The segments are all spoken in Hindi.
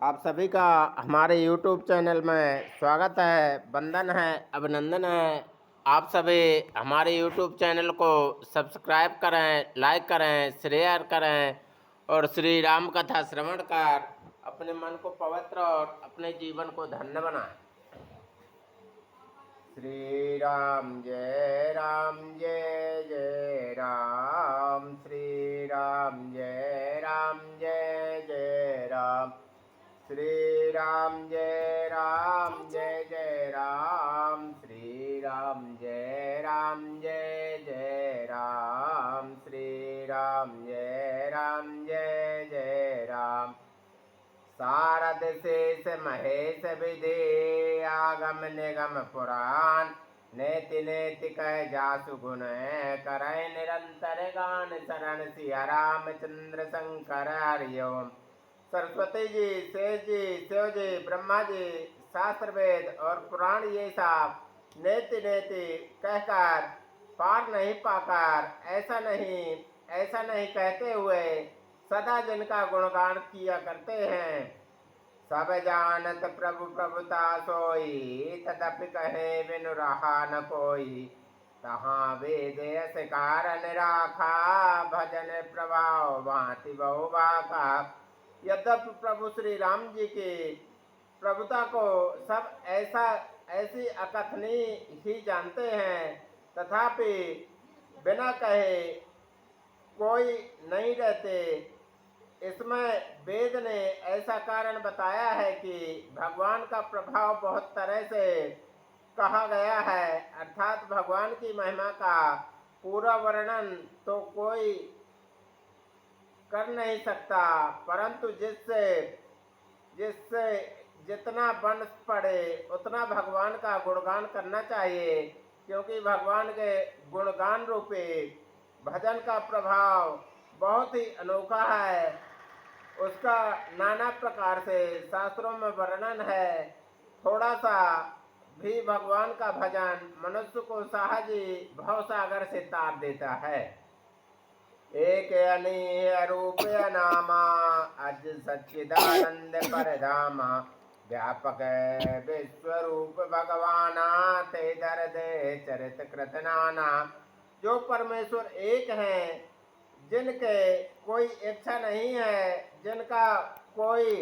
आप सभी का हमारे YouTube चैनल में स्वागत है, वंदन है, अभिनंदन है। आप सभी हमारे YouTube चैनल को सब्सक्राइब करें, लाइक करें, शेयर करें और श्री राम कथा श्रवण कर अपने मन को पवित्र और अपने जीवन को धन्य बनाएं। श्री राम जय राम जय जय राम, श्री राम जय राम जय जय राम, श्री राम जय राम जय जय राम, श्री राम जय राम जय जय राम, श्री राम जय राम जय जय राम। सारद शेष महेश विधि आगम निगम पुराण, नेति नेति कह जासु गुण करय निरंतर गान, शरण सिया रामचंद्र शंकर हरिओम। सरस्वती जी, शेष जी, शिव जी, ब्रह्मा जी, शास्त्र वेद और पुराण ये सब नेति नेति कहकर पार नहीं पाकर ऐसा नहीं कहते हुए सदा जिनका गुणगान किया करते हैं। सब जानत प्रभु प्रभुता सोई, तदपि कहे बिनु रहा न कोई। तहाँ वेद यस कारण राखा, भजन प्रभाव भांति बहु बाका। यद्यपि प्रभु श्री राम जी की प्रभुता को सब ऐसी अकथनीय ही जानते हैं, तथापि बिना कहे कोई नहीं रहते। इसमें वेद ने ऐसा कारण बताया है कि भगवान का प्रभाव बहुत तरह से कहा गया है, अर्थात भगवान की महिमा का पूरा वर्णन तो कोई कर नहीं सकता, परंतु जिससे जिससे जितना बन पड़े उतना भगवान का गुणगान करना चाहिए, क्योंकि भगवान के गुणगान रूपी भजन का प्रभाव बहुत ही अनोखा है। उसका नाना प्रकार से शास्त्रों में वर्णन है। थोड़ा सा भी भगवान का भजन मनुष्य को सहज ही भवसागर से तार देता है। एक अनीय रूप नामा, अज सच्चिदानंद परधामा। व्यापक विश्व रूप भगवाना, ते दर्द चरित कृत नाना। जो परमेश्वर एक हैं, जिनके कोई इच्छा नहीं है, जिनका कोई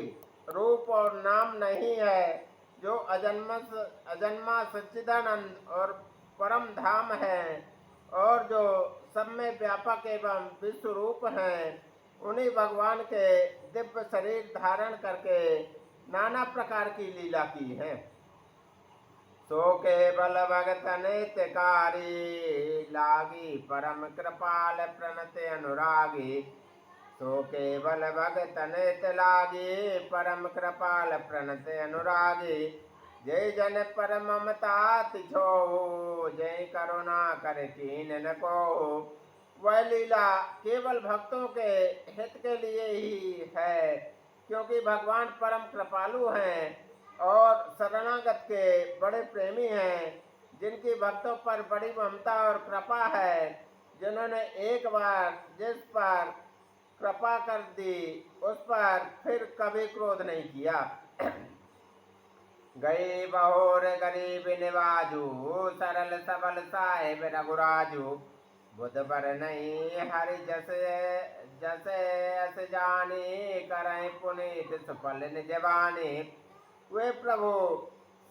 रूप और नाम नहीं है, जो अजन्मा सच्चिदानंद और परम धाम है, और जो सब में व्यापक एवं विश्व रूप हैं, उन्हीं भगवान के दिव्य शरीर धारण करके नाना प्रकार की लीला की है। सो केवल भगत नित्यकारी, लागी परम कृपाल प्रणत अनुरागी। सो केवल भगत नित लागी, परम कृपाल प्रणत अनुरागी। जय जन पर ममता तिछो, जय करुणा कर कीन न को। वह लीला केवल भक्तों के हित के लिए ही है, क्योंकि भगवान परम कृपालु हैं और शरणागत के बड़े प्रेमी हैं, जिनकी भक्तों पर बड़ी ममता और कृपा है, जिन्होंने एक बार जिस पर कृपा कर दी उस पर फिर कभी क्रोध नहीं किया। गई बहोर गरीब निवाजू, सरल सबल साहेब रघुराजू। बुध पर नहीं हरि जसे अस जानी, करें पुनीत सुफल निज बानी। वे प्रभु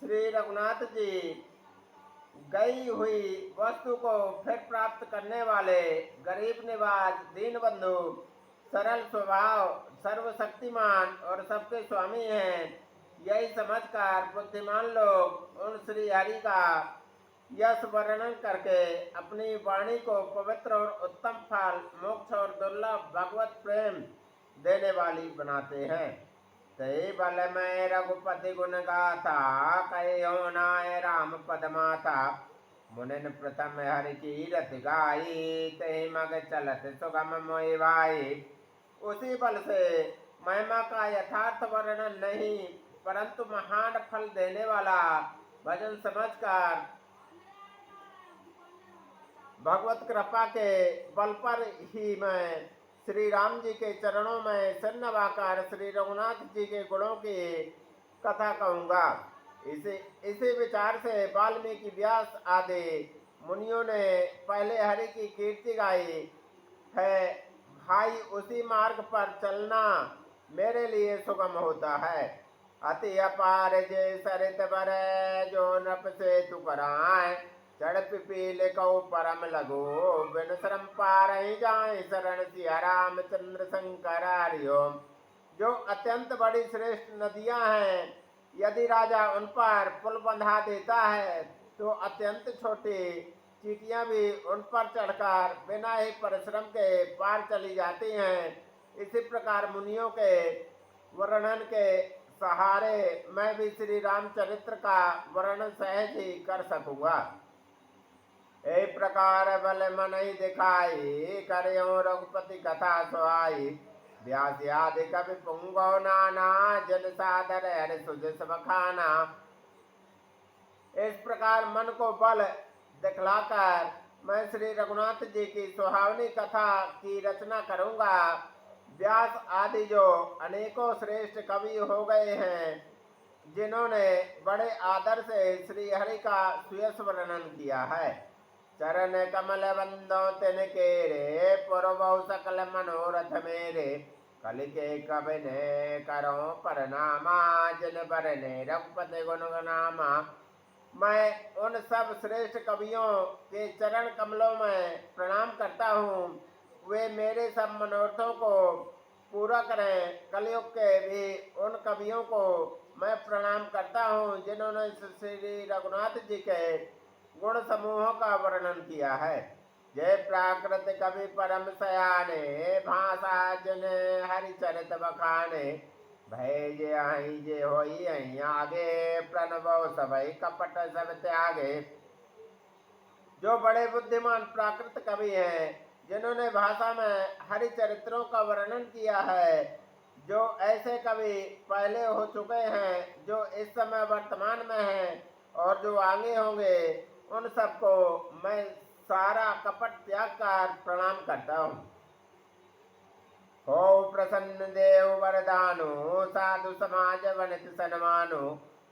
श्री रघुनाथ जी गई हुई वस्तु को फिर प्राप्त करने वाले, गरीब निवाज, दीन बंधु, सरल स्वभाव, सर्वशक्तिमान और सबके स्वामी हैं। यही समझकर बुद्धिमान लोग उन श्री हरि का यश वर्णन करके अपनी वाणी को पवित्र और उत्तम फल, मोक्ष और दुर्लभ भगवत प्रेम देने वाली बनाते हैं। ते बल में रघुपति गुण गाथा, कहो नाय राम पद माता। मुनिन प्रथम हरि कीरत गाई, ते मग चलत सुगम मोहि भाई। उसी बल से महिमा का यथार्थ वर्णन नहीं, परंतु महान फल देने वाला भजन समझकर भगवत कृपा के बल पर ही मैं श्री राम जी के चरणों में सिर नवाकर श्री रघुनाथ जी के गुणों की कथा कहूँगा। इसी विचार से वाल्मीकि व्यास आदि मुनियों ने पहले हरि की कीर्ति गाई है। भाई उसी मार्ग पर चलना मेरे लिए सुगम होता है। अति अपार जे सरित बर जो नप से तु कराए, चढ़ पिपील कौ परम लगो बिन श्रम पार जाए शरण सिया रामचंद्र शंकर हरिओम। जो अत्यंत बड़ी श्रेष्ठ नदियां हैं, यदि राजा उन पर पुल बंधा देता है तो अत्यंत छोटी चींटियां भी उन पर चढ़कर बिना ही परिश्रम के पार चली जाती हैं। इसी प्रकार मुनियों के वर्णन के सहारे मैं भी श्री रामचरित्र का वर्णन सहज ही कर सकूंगा। एक प्रकार बल मन ही दिखाई करियो रघुपति कथा सुहाई, व्यास आदि कवि पुंगो नाना जन सादर हर सुज सब खाना। इस प्रकार मन को बल दिखलाकर मैं श्री रघुनाथ जी की सुहावनी कथा की रचना करूंगा। व्यास आदि जो अनेकों श्रेष्ठ कवि हो गए हैं, जिन्होंने बड़े आदर से श्री हरि का सुयस वर्णन किया है। चरण कमल बंदो तिन के रे पुरबहु सकल मनोरथ मेरे, कलि के कवि ने करो परनामा जिन बरने रघुपति गुण नामा। मैं उन सब श्रेष्ठ कवियों के चरण कमलों में प्रणाम करता हूँ। वे मेरे सब मनोरथों को पूरा करें। कलयुग के भी उन कवियों को मैं प्रणाम करता हूँ जिन्होंने श्री रघुनाथ जी के गुण समूहों का वर्णन किया है। जय प्राकृत कवि परम सयाने, भाषा जन हरिचरित बखाने, भय जे आई जे होई आई आगे, प्रणव सबई कपट सब त्यागे। जो बड़े बुद्धिमान प्राकृत कवि हैं, जिन्होंने भाषा में हरि चरित्रों का वर्णन किया है, जो ऐसे कवि पहले हो चुके हैं, जो इस समय वर्तमान में हैं और जो आगे होंगे, उन सबको मैं सारा कपट त्याग कर प्रणाम करता हूँ। हो प्रसन्न देव वरदानु, साधु समाज वनित सन्मानु,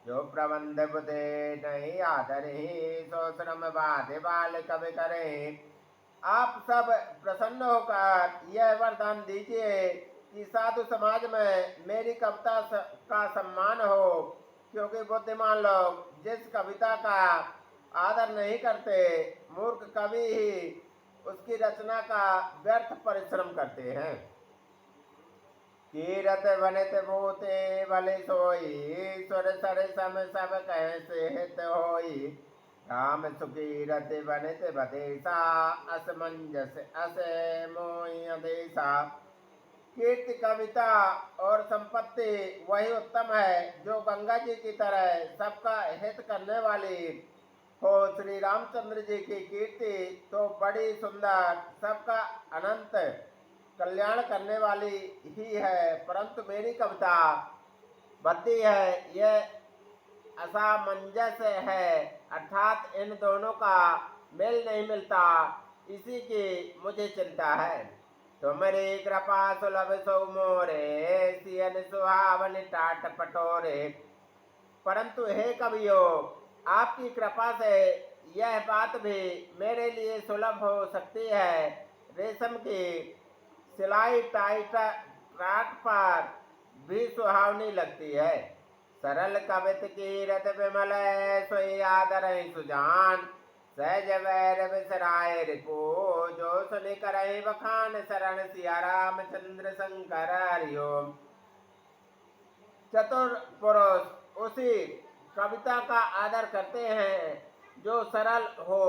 जो प्रबंध बुधे नहीं आदर ही, सो श्रम बाधे बाल कवि करे। आप सब प्रसन्न होकर यह वरदान दीजिए कि साधु समाज में मेरी कविता का सम्मान हो, क्योंकि बुद्धिमान लोग जिस कविता का आदर नहीं करते, मूर्ख कवि ही उसकी रचना का व्यर्थ परिश्रम करते हैं। कीरत वनित भूते भले सोई, सुर सर सम सब कह से हित होई, राम सुकीरत वनित बदेसा, असमंजस अस मोहि अदेसा। कीर्ति कविता और संपत्ति वही उत्तम है जो गंगा जी की तरह सबका हित करने वाली हो। श्री रामचंद्र जी की कीर्ति तो बड़ी सुंदर, सबका अनंत कल्याण करने वाली ही है, परंतु मेरी कविता बद्दी है, यह असामंजस्य है, अर्थात इन दोनों का मेल नहीं मिलता, इसी की मुझे चिंता है। तुम्हारी कृपा सुलभ सो मोरे, सियन सुहावन टाट पटोरे। परंतु हे कवियो, आपकी कृपा से यह बात भी मेरे लिए सुलभ हो सकती है। रेशम की सिलाई टाट पर भी सुहावनी लगती है। सरल कवित की रत विमल, सोई आदर सुजान, सहज वैर बिसराय रिपो, जो सुनि करहि बखान शरण सिया रामचंद्र शंकर हरिओम। चतुर पुरुष उसी कविता का आदर करते हैं जो सरल हो,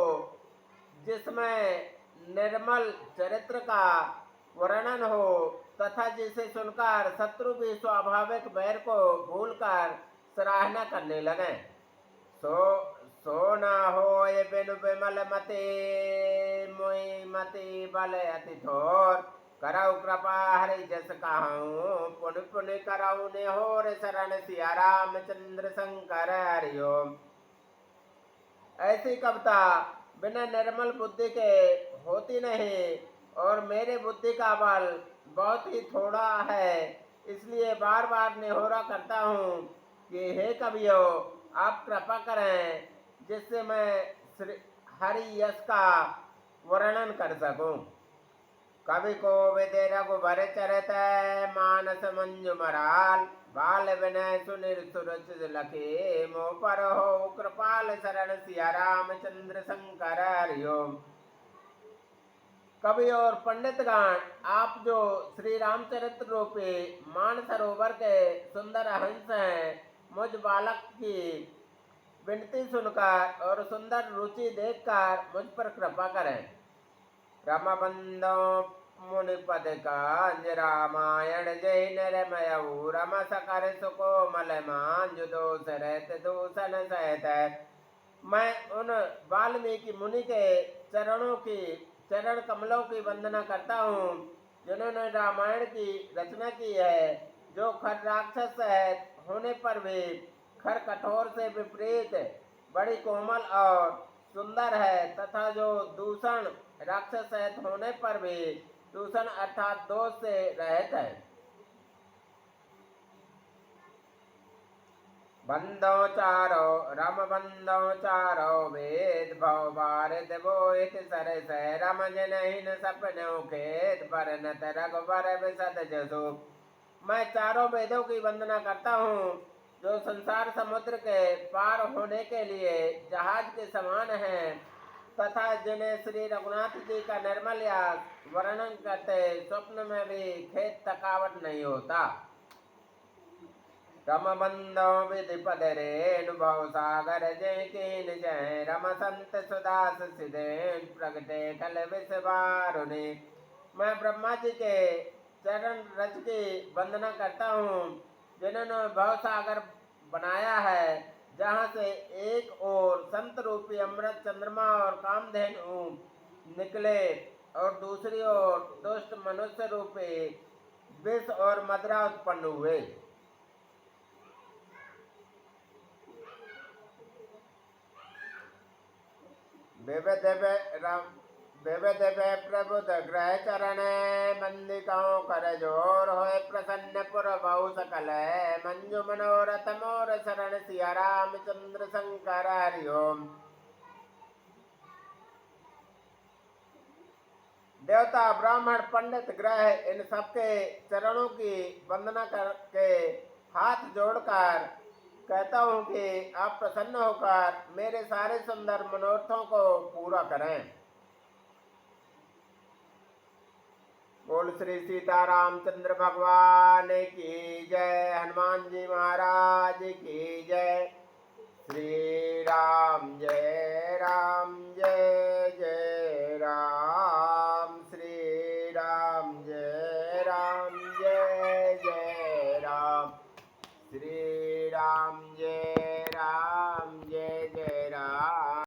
जिसमें निर्मल चरित्र का वर्णन हो, तथा जिसे सुनकर शत्रु भी स्वाभाविक बैर को भूलकर सराहना करने लगे। सो न होय बिनु विमल मते, मोहि मति बल अति थोर, करऊ कृपा हरि जस कहूँ, पुन पुन करऊ नेहोर शरण सिया रामचंद्र शंकर हरिओम। ऐसी कविता बिना निर्मल बुद्धि के होती नहीं, और मेरे बुद्धि का बल बहुत ही थोड़ा है, इसलिए बार बार निहोरा करता हूँ कि हे कवियो, आप कृपा करें जिससे मैं श्री हरि यश का वर्णन कर सकूं। कवि को विदे रघुबर चरित मानस मंजु मराल, बाल विनय सुनिर सुरच लखे मोह पर हो कृपाल शरण सिया रामचंद्र शंकर हरिओम। कवि और पंडितगण, आप जो श्री रामचरित्र रूपी मानसरोवर के सुंदर हंस हैं, मुझ बालक की विनती सुनकर और सुंदर रुचि देखकर मुझ पर कृपा करें। रमबंदो मुनिपद कांज रामायण जय नरमयऊ रम सकर सुको मल मांज दोष रहत दूषण सहत। मैं उन वाल्मीकि मुनि के चरण कमलों की वंदना करता हूँ जिन्होंने रामायण की रचना की है, जो खर राक्षस होने पर भी खर कठोर से विपरीत बड़ी कोमल और सुंदर है, तथा जो दूषण राक्षस होने पर भी दूषण अर्थात दोष से रहित है। बंदो चारो रम बंदो चारो वेद भव भारत बोहित सरस रम जनहीन सपनों खेत बरनत रघुबर विशद जसो। मैं चारों वेदों की वंदना करता हूँ जो संसार समुद्र के पार होने के लिए जहाज के समान हैं, तथा जिन्हें श्री रघुनाथ जी का निर्मल यश वर्णन करते स्वप्न में भी खेत थकावट नहीं होता। रम बंदो विधि पद रेणुभव सागर जय कीन जय रम संत सुदास सिदेन प्रगटे खल विषवारुणी। मैं ब्रह्मा जी के चरण रज की वंदना करता हूँ जिन्होंने भव सागर बनाया है, जहाँ से एक ओर संत रूपी अमृत चंद्रमा और कामधेनु निकले और दूसरी ओर दुष्ट मनुष्य रूपी विष और मदरा उत्पन्न हुए। विविध प्रबुद्ध ग्रह चरण बंदिकाओं कर जोर होए प्रसन्न पुर बहु सकल मंजु मनोरथ मोर शरण सिया रामचंद्र शंकर हरिओम। देवता ब्राह्मण पंडित ग्रह इन सबके चरणों की वंदना करके हाथ जोड़कर कहता हूँ कि आप प्रसन्न होकर मेरे सारे सुंदर मनोरथों को पूरा करें। बोल श्री सीता रामचंद्र भगवान की जय, हनुमान जी महाराज की जय। श्री राम जय जय राम, श्री राम जय जय राम, श्री राम